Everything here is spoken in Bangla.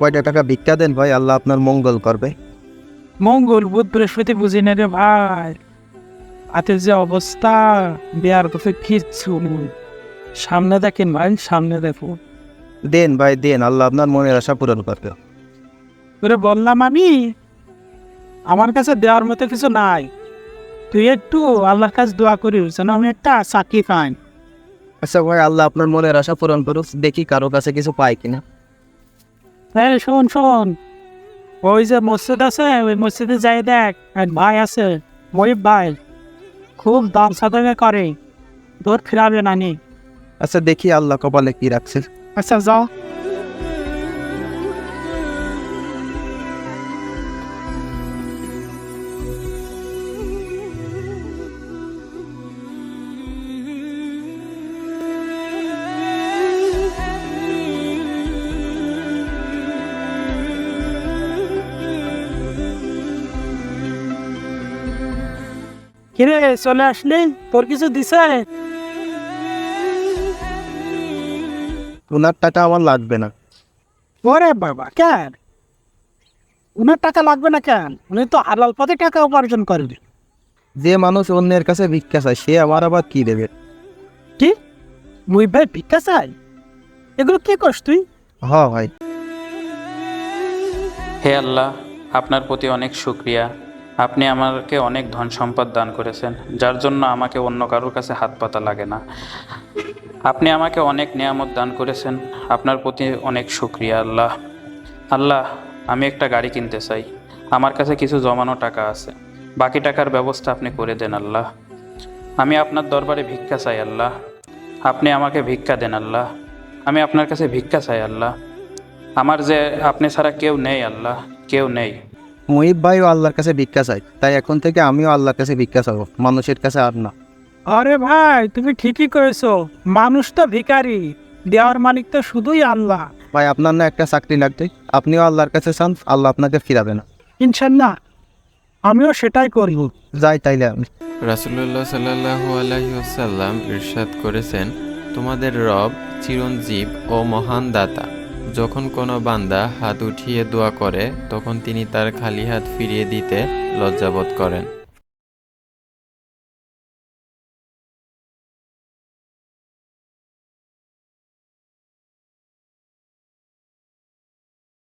কয়টা টাকা ভিক্ষা দেন ভাই, আল্লাহ আপনার মঙ্গল করবে। মঙ্গল বুধ বৃহস্পতি বুঝি না রে ভাই, হাতের যে অবস্থা বিয়ার কথা কিচ্ছু নেই। সামনে দেখেন ভাই, সামনে দেখো। দেন ভাই দেন, আল্লাহ আপনার মনের আশা পূরণ করবে। তোরে বললাম আমি, আমার কাছে দেওয়ার মতো কিছু নাই, তুই একটু আল্লাহর কাছে দোয়া করিস যেন আমি একটা চাকরি পাই। আচ্ছা ভাই, আল্লাহ আপনার মনের আশা পূরণ করুক, দেখি কারো কাছে কিছু পাই কিনা। হ্যাঁ শোন শোন, ওই যে মসজিদ আছে ওই মসজিদে যাই দেখ, এক ভাই আছে মহিব ভাই, খুব দাম সাদাকে করে, তোর ফিরাবে না নি। আচ্ছা দেখি আল্লাহ কপালে কি রাখছে। আচ্ছা যাও। কিরে চলে আসলি, তোর কিছু দিছে? ওনার টাকা আমার লাগবে না। ওরে বাবা, কেন উনার টাকা লাগবে না কেন? উনি তো হালাল পথে টাকা উপার্জন করবে। যে মানুষ অন্যের কাছে ভিক্ষা চায় সে আমার আবার কি দেবে? কি মুই ভাই ভিক্ষা চাই? এগুলো কি করস তুই? হ ভাই। হে আল্লাহ, আপনার প্রতি অনেক শুকরিয়া। আপনি আমাকে অনেক ধন সম্পদ দান করেছেন, যার জন্য আমাকে অন্য কারোর কাছে হাত পাতা লাগে না। আপনি আমাকে অনেক নিয়ামত দান করেছেন, আপনার প্রতি অনেক শুকরিয়া আল্লাহ। আল্লাহ, আমি একটা গাড়ি কিনতে চাই, আমার কাছে কিছু জমানো টাকা আছে, বাকি টাকার ব্যবস্থা আপনি করে দেন আল্লাহ। আমি আপনার দরবারে ভিক্ষা চাই আল্লাহ, আপনি আমাকে ভিক্ষা দেন আল্লাহ। আমি আপনার কাছে ভিক্ষা চাই আল্লাহ, আমার যে আপনি ছাড়া কেউ নেই আল্লাহ, কেউ নেই। মুহিব ভাইও আল্লাহর কাছে ভিক্ষা চাই, তাই এখন থেকে আমিও আল্লাহর কাছে ভিক্ষা চাবো, মানুষের কাছে আর না। আরে ভাই তুমি ঠিকই করেছো, মানুষ তো ভিখারি, দেওয়ার মালিক তো শুধুই আল্লাহ। ভাই আপনার না একটা চাকরি লাগবে, আপনিও আল্লাহর কাছে চান, আল্লাহ আপনাকে ফিরাবে না। ইনশাল্লাহ আমিও সেটাই করব। যাই তাইলে আমি। রাসূলুল্লাহ সাল্লাল্লাহু আলাইহি ওয়াসাল্লাম ইরশাদ করেছেন, তোমাদের রব চিরঞ্জীব ও মহান দাতা। যখন কোনো বান্দা হাত উঠিয়ে দোয়া করে তখন তিনি তার খালি হাত ফিরিয়ে দিতে লজ্জাবোধ করেন।